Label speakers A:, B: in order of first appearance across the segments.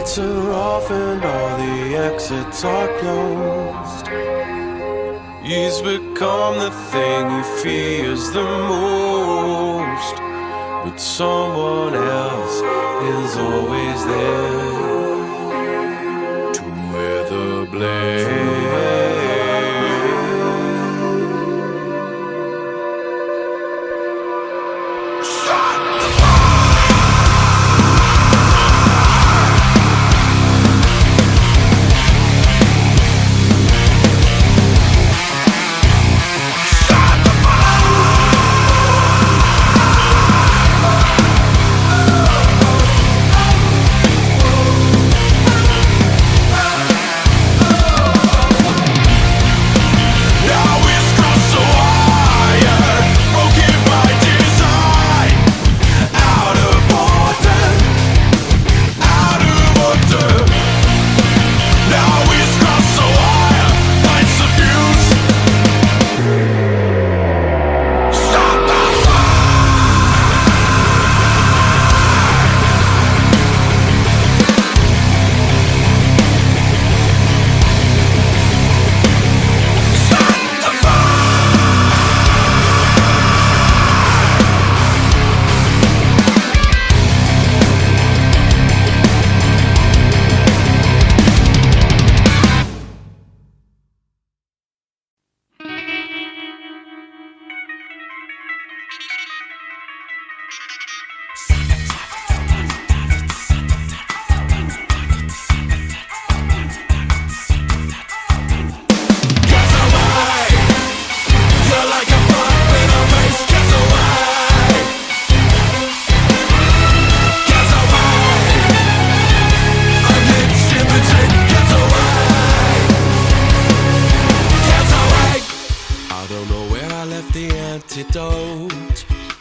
A: lights are off and all the exits are closed. He's become the thing he fears the most, but someone else is always there to wear the blame.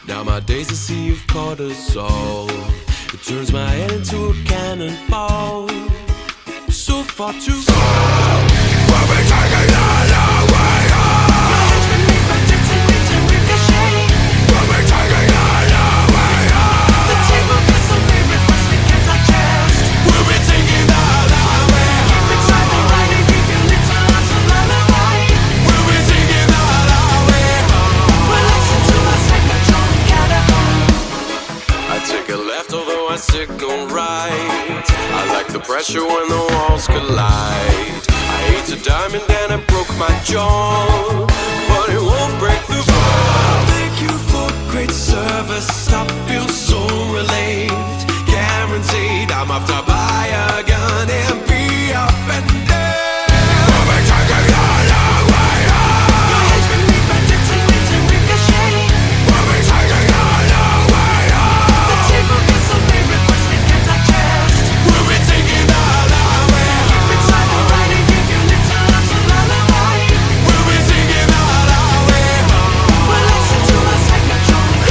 A: Now my days, I see you've caught us all. It turns my head into a cannonball. So far too far, we'll be taking all our way home. My head's been made by detonating ricochet. We'll be taking all our way home. The table got so many requests we can't digest. We'll be taking all our way home. Keep it silent, right, and give your little hearts a lullaby. We'll be taking all our way home. Relax into a psychotronic catacomb. I take a left, although I signal right. I like the pressure when the walls collide. I hate a diamond and I broke my jaw, but it won't break the fall. Thank you for great service. I feel so relieved. Guaranteed I'm off to buy a gun and be offended. We'll be taking all our way home. Your head's been made by detonating ricochet. We'll be taking all our way home. The table got so many requests we can't digest. We'll be taking all our way home. Keep it silent, right, and give your little hearts a lullaby. We'll be taking all our way home. Relax into a psychotronic.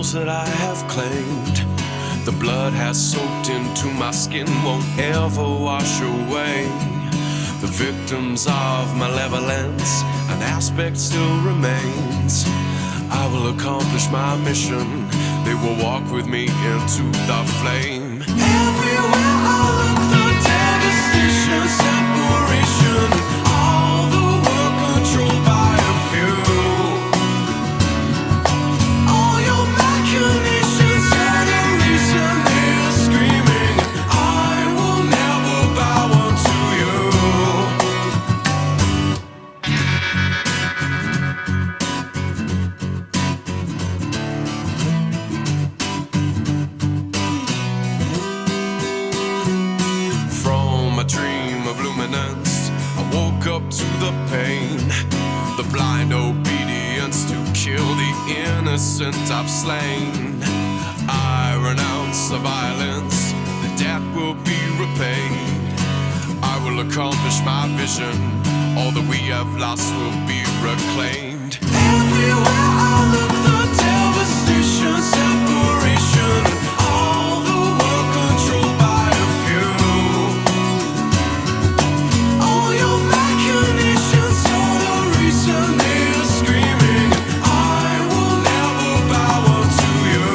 A: souls that I have claimed. The blood has soaked into my skin, won't ever wash away. The victims of malevolence, an aspect still remains. I will accomplish my mission. They will walk with me into the flame. Everywhere I look, the devastation, separation, all the world controlled by a few. All your machinations, adoration, they are screaming. I will never bow unto you. From a dream of luminance, I woke up to the pain, the blind obedience to kill the innocent I've slain. I renounce the violence, the debt will be repaid. I will accomplish my vision, all that we have lost will be reclaimed. Everywhere I look, the devastation, separation, all the world controlled by a few. All your machinations are the reason they are screaming. I will never bow unto you.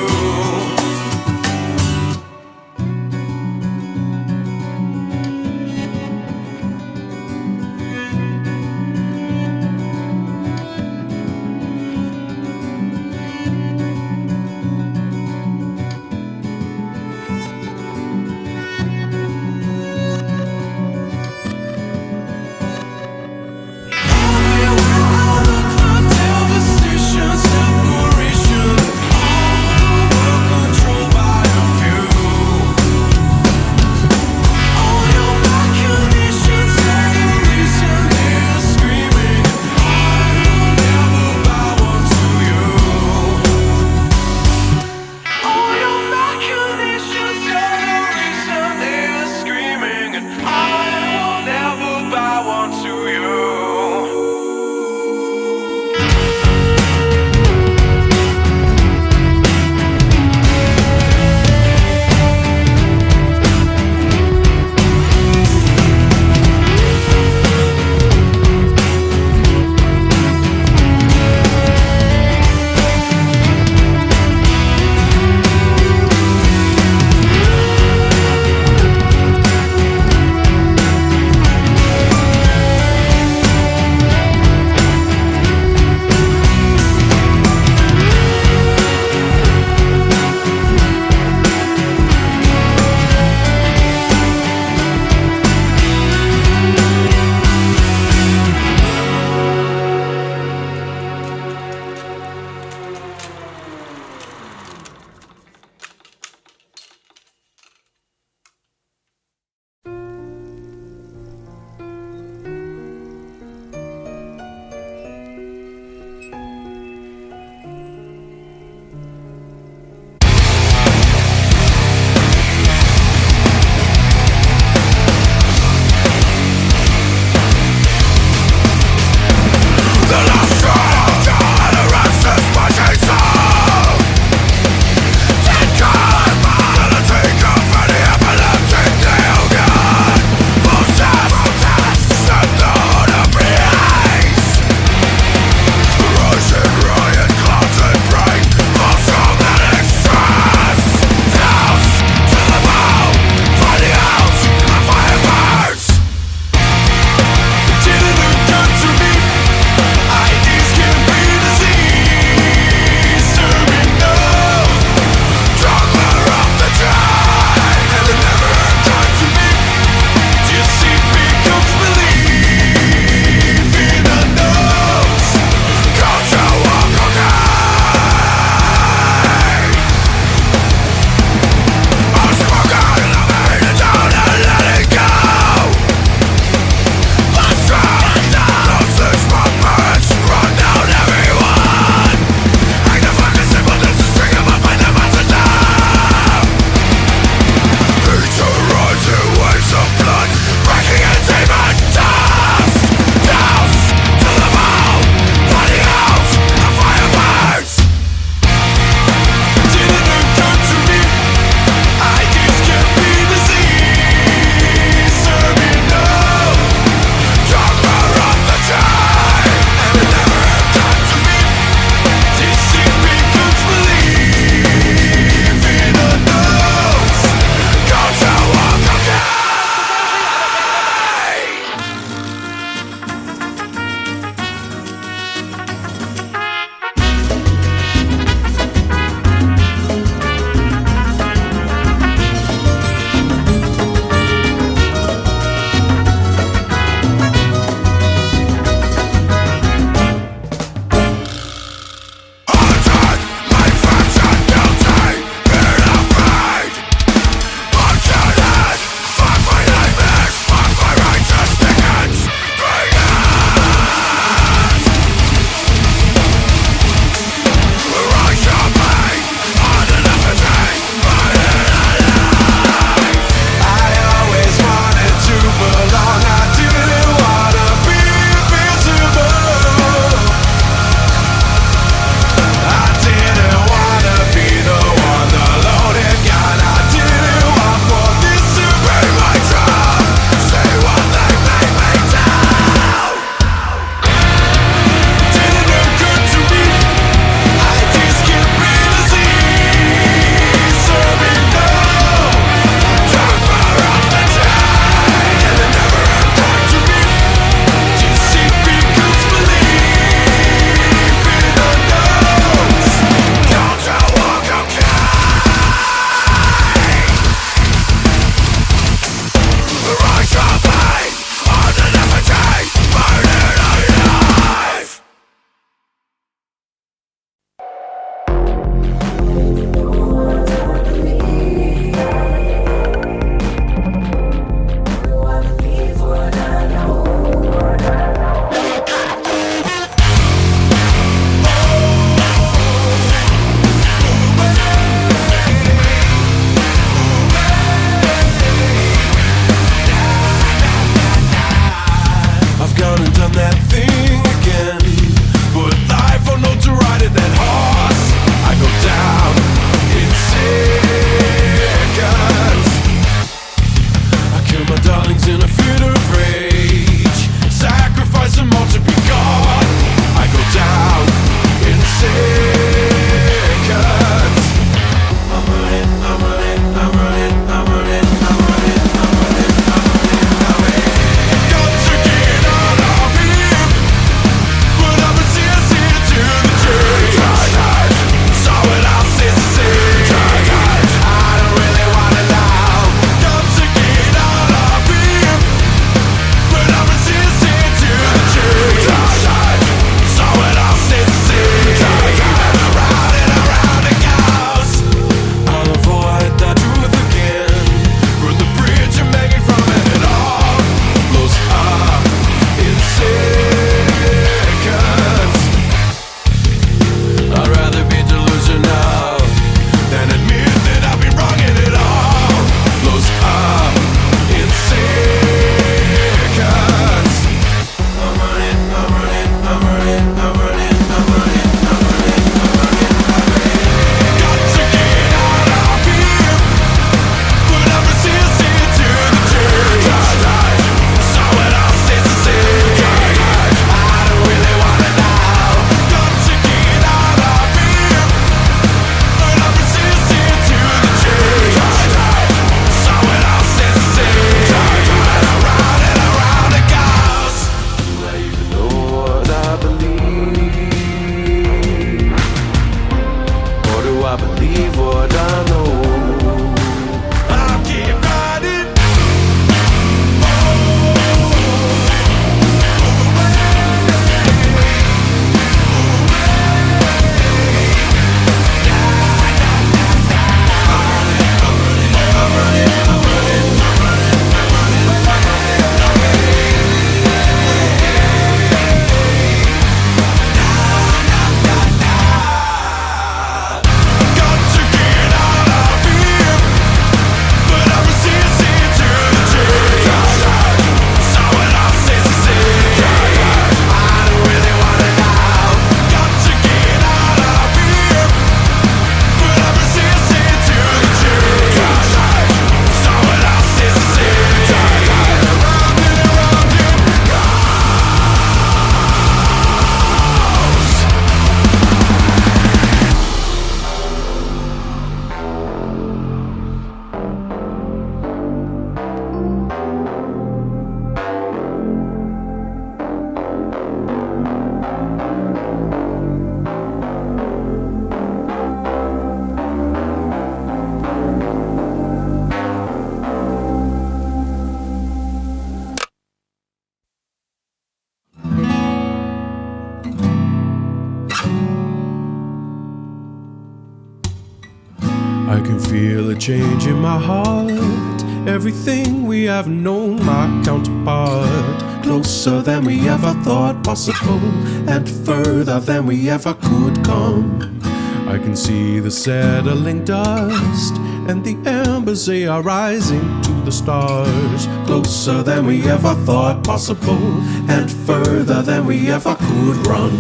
A: I can feel a change in my heart. Everything we have known, my counterpart. Closer than we ever thought possible, and further than we ever could come. I can see the settling dust, and the embers, they are rising to the stars. Closer than we ever thought possible, and further than we ever could run.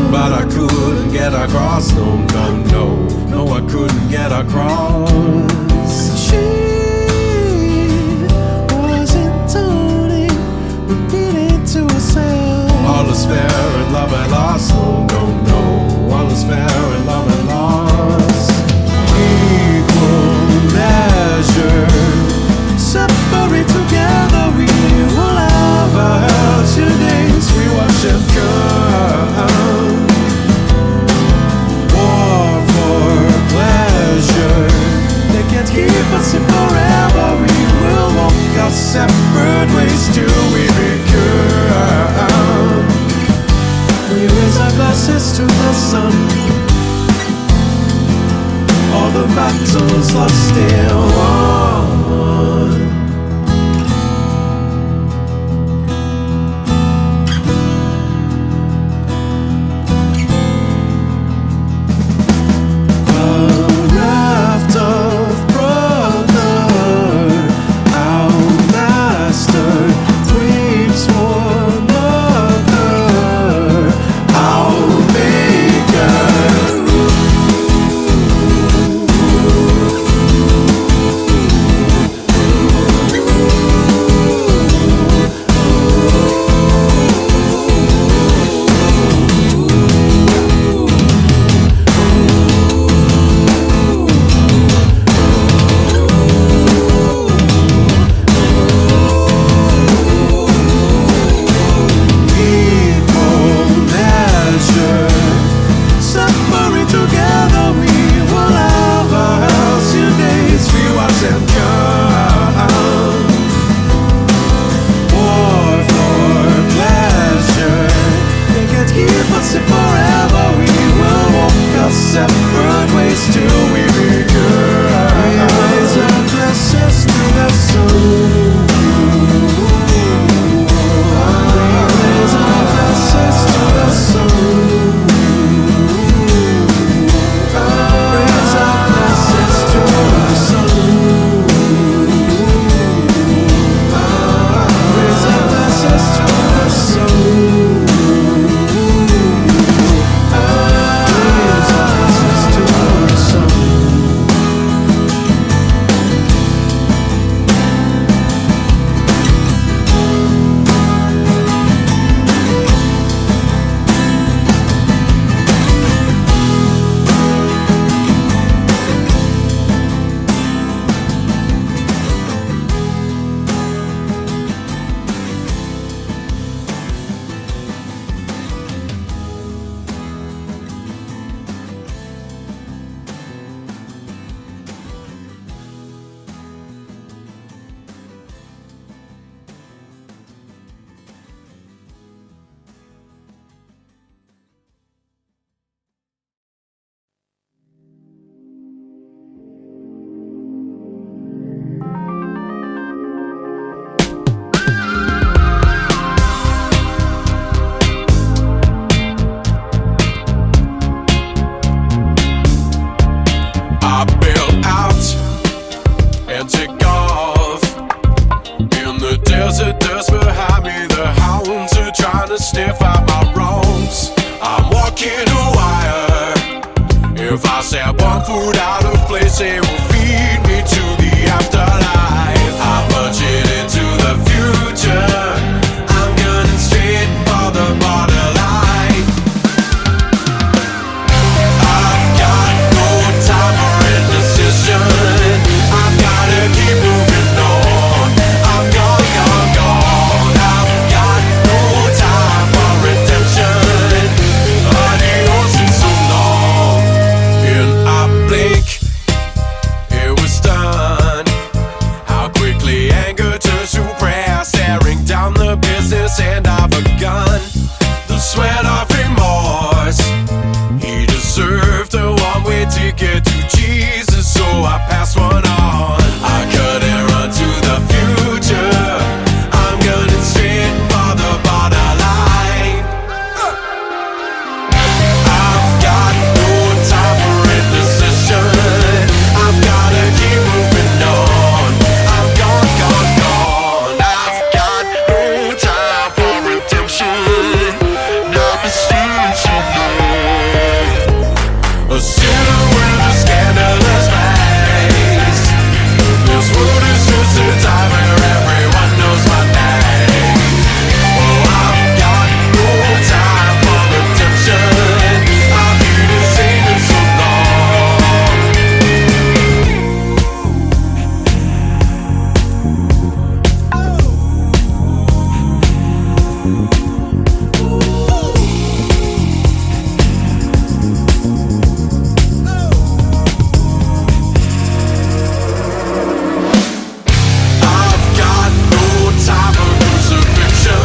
A: But I couldn't get across, no, I couldn't get across. She was intoning, repeating to herself, all is fair in love and lost, no, all is fair in love and lost. Equal measure, separate together, we will have our Halcyon days, we watch them come. War for pleasure, his hand of a gun, the sweat of remorse. He deserved a one-way ticket to Jesus, so I passed one on. I couldn't run to the future, I'm gunning straight for the borderline. I've got no time for indecision, I've gotta keep moving on. I'm gone, gone, gone. I've got no time for redemption, now I'm stealing so long. A sinner with a scandalous face, this world is just a time where everyone knows my name. Oh, I've got no time for redemption, I've been Satan so long. I've got no time for crucifixion,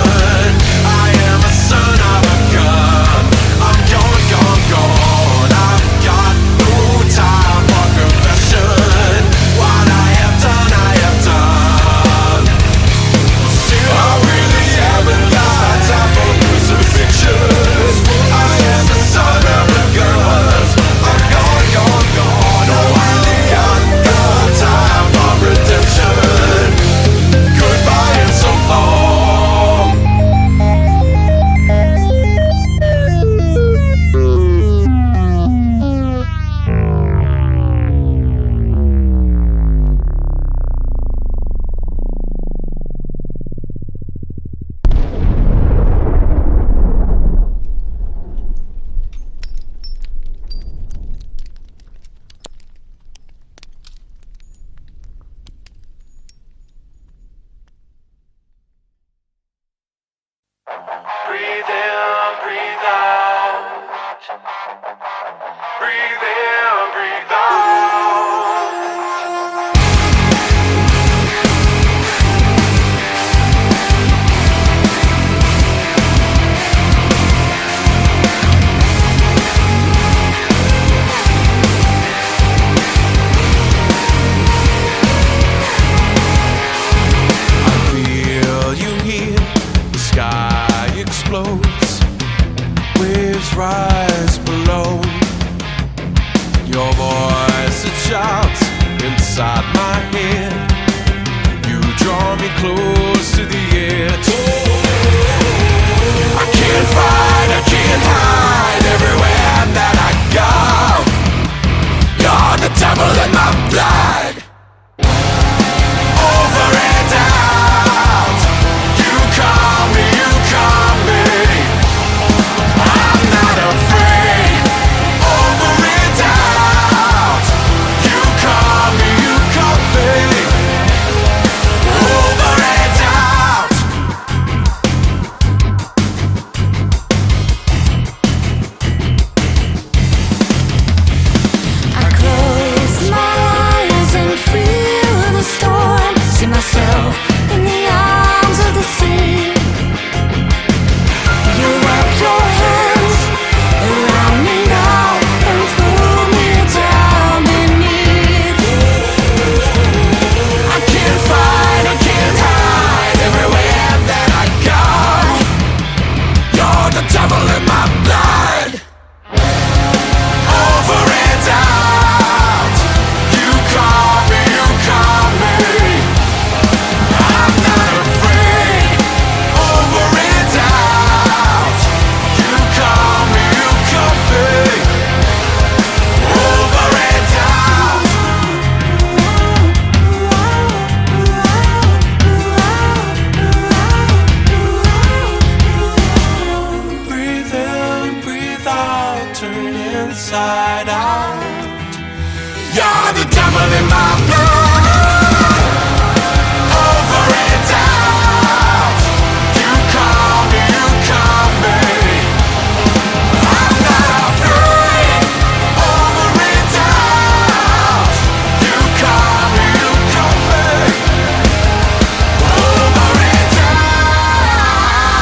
A: I am a son of a gun. I'm gone, gone, gone. I've got no time for confession, what I have done, I have done. Still, I really haven't got time for crucifixion, I am a son of a gun. I'm gone, gone, gone. Oh, I've got no time for redemption, goodbye and so long. Breathe in, breathe out. Breathe in, breathe out. I feel you here, the sky explodes, waves rise below. Your voice, it shouts inside my head, you draw me close to the edge. I can't fight, I can't hide, everywhere that I go, you're the devil in my blood. Over and out, you call me, you call me, I'm not afraid. Over and out, you call me, you call me, over and out.
B: I close my eyes and feel the storm. See myself in the arms of the sea. You wrap your hands around me now and pull me down beneath.
A: I can't fight, I can't hide, everywhere that I go, you're the devil in my blood. Over and out, you call me, you call me, I'm not afraid. Over and out, you call me, you call me, over and out. Breathe in, breathe out, turn inside out. You're the devil in my blood. Over and out, you call me, you call me, I'm not afraid. Over and out, you call me, you call me, over and out.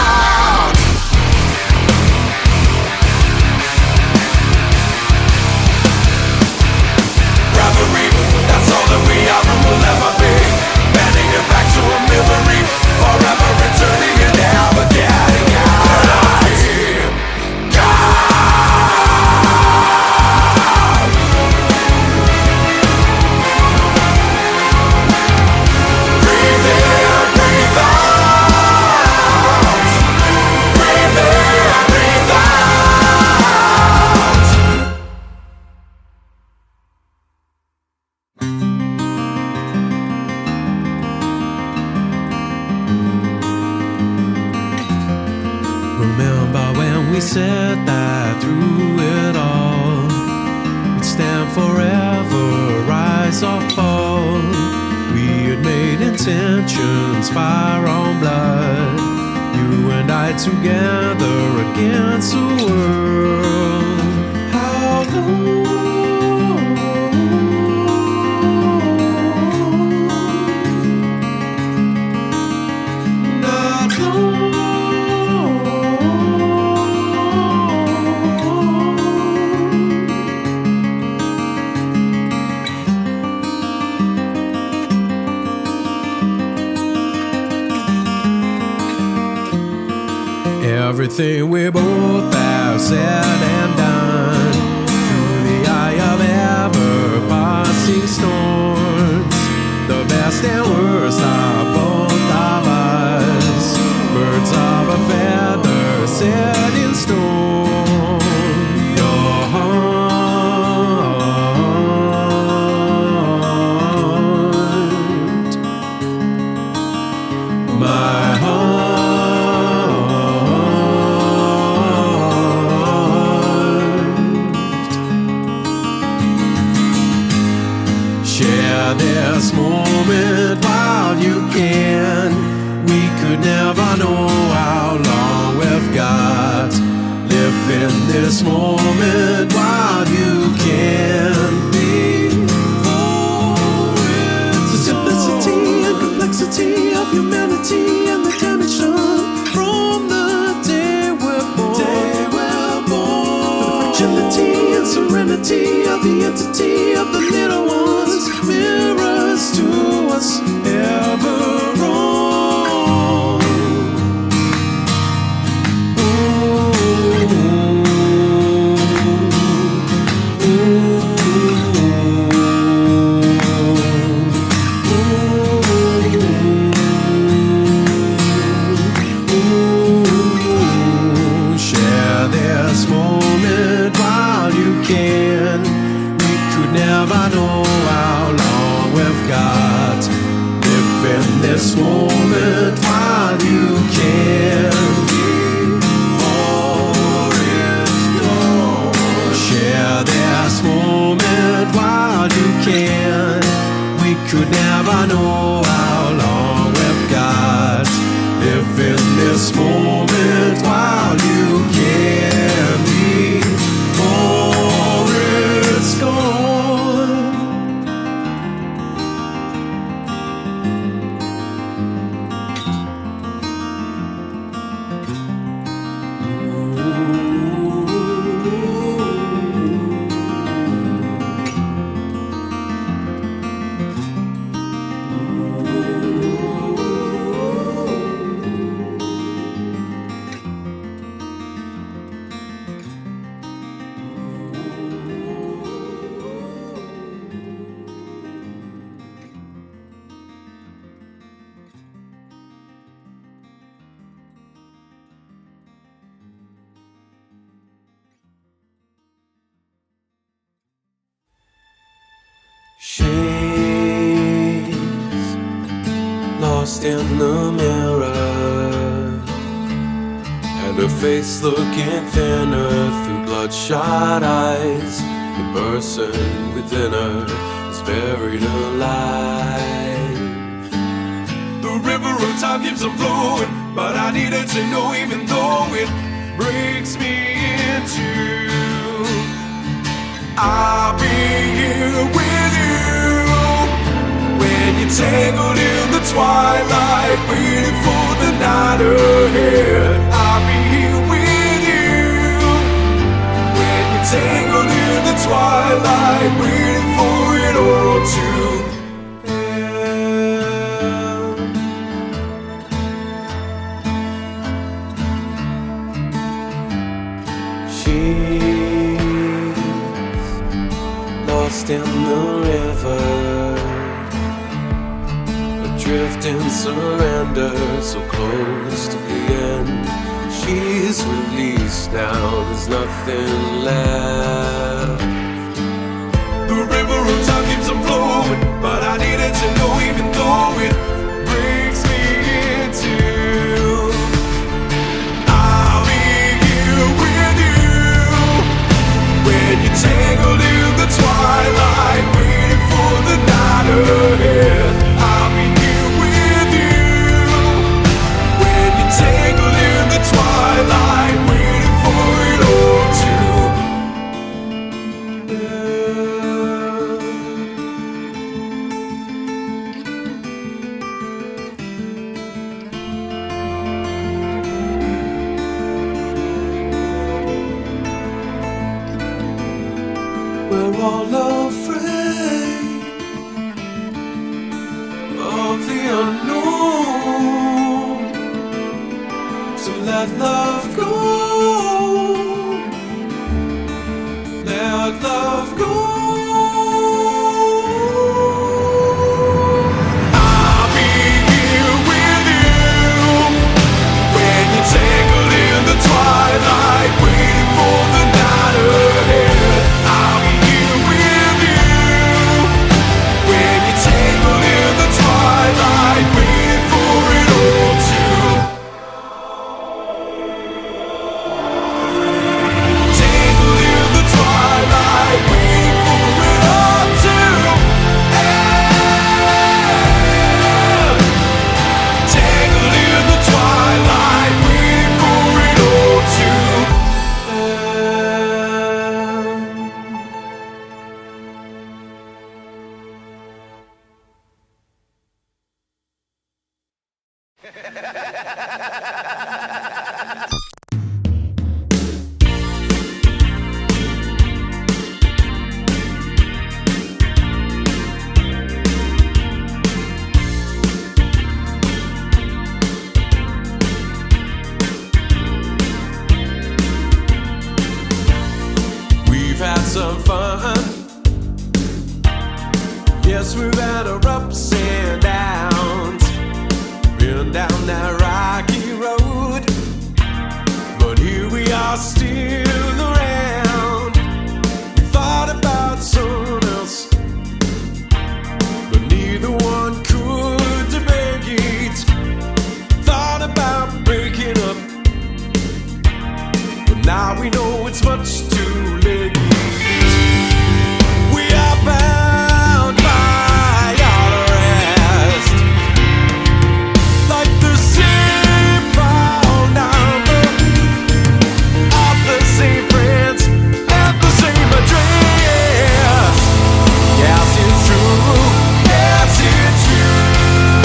A: Remember when we said that through it all we'd stand forever, rise or fall. We had made intentions, fire on blood, you and I together against the world. How long? Not long. Everything we both have said and done through the eye of ever-passing storms. The best and worst are both of us, birds of a feather set in stone. Your heart, my heart. Share this moment while you can. We could never know how long we've got. Live in this moment while you can be. The simplicity and complexity of humanity and the damage done from the day we're born. The fragility and serenity of the entity of the little ones, mirrors to us ever wrong. Share this moment while you can. We could never know how long we've got. Live in this moment while you can. Before it's gone. Share this moment while you can. We could never know how long we've got. Live in this moment while you can. Before it's gone. She's lost in the mirror, and her face looking thinner through bloodshot eyes. The person within her is buried alive. The river of time keeps on flowing, but I needed to know, even though it breaks me in two. I'll be here with you when you're tangled in the twilight, waiting for the night ahead. I'll be here with you when you're tangled in the twilight, waiting for it all to end. She's lost in the river, adrift in surrender, so close to the end. She's released now, there's nothing left. The river of time keeps on flowing, but I needed to know, even though it breaks me in two. I'll be all afraid of the unknown. So let love go. Let love go. I'll be here with you when you're tangled in the twilight, waiting for the night ahead. I'll be here with you when you're tangled in the twilight, waiting for it all to. Tangled in the twilight, waiting for it all to end. Tangled in the twilight, waiting for it all to We've had some fun. Yes, we've had our ups and downs. Been down that rocky road, but here we are still around. We thought about someone else, but neither one could debate. Thought about breaking up, but now we know it's much too late. We are bound by our rest, like the same phone number of the same friends at the same address. Yes, it's true. Yes, it's true.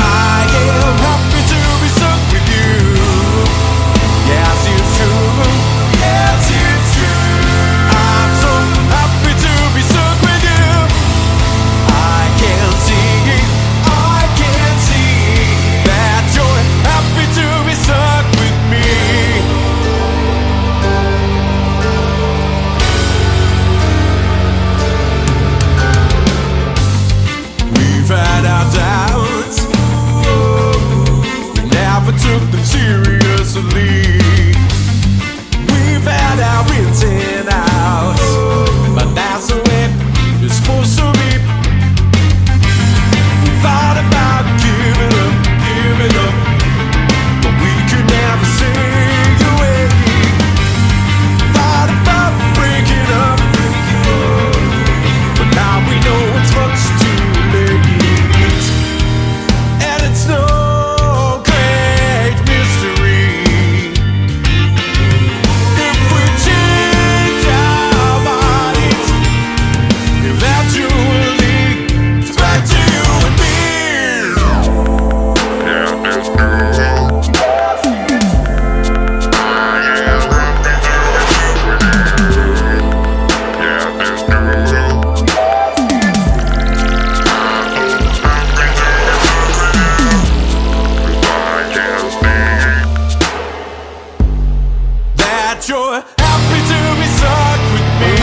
A: I am happy to be stuck with you. Yes, it's true. Yes, it's true. I'm so happy to be stuck with you. I can see that you're happy to be stuck with me. We've had our doubts, we never took them seriously. We've had our ins and outs, but that's the way it's supposed to be. We thought about giving up, but we could never stay away. Thought about breaking up, but now we know it's much too late. And it's no great mystery if we change our minds. Eventually, it's back to you and me. That you're happy to be stuck with me.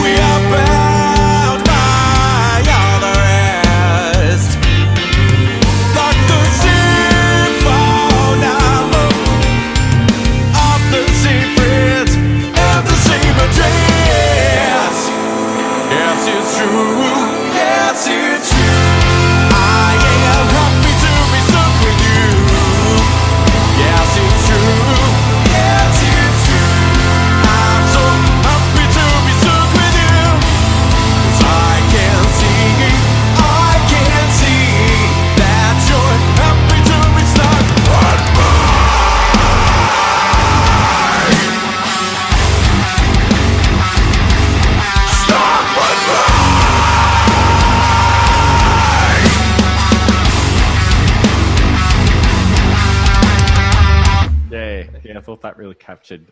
A: We are bound by all the rest, like the same phone number of the same friends and the same address. Yes, it's true. Yes, it's true. I am happy to be stuck with you. Yes, it's true. Yes, it's true. I'm so happy to be stuck with you. 'Cause I can see that you're happy to
C: Yeah, I thought that really captured.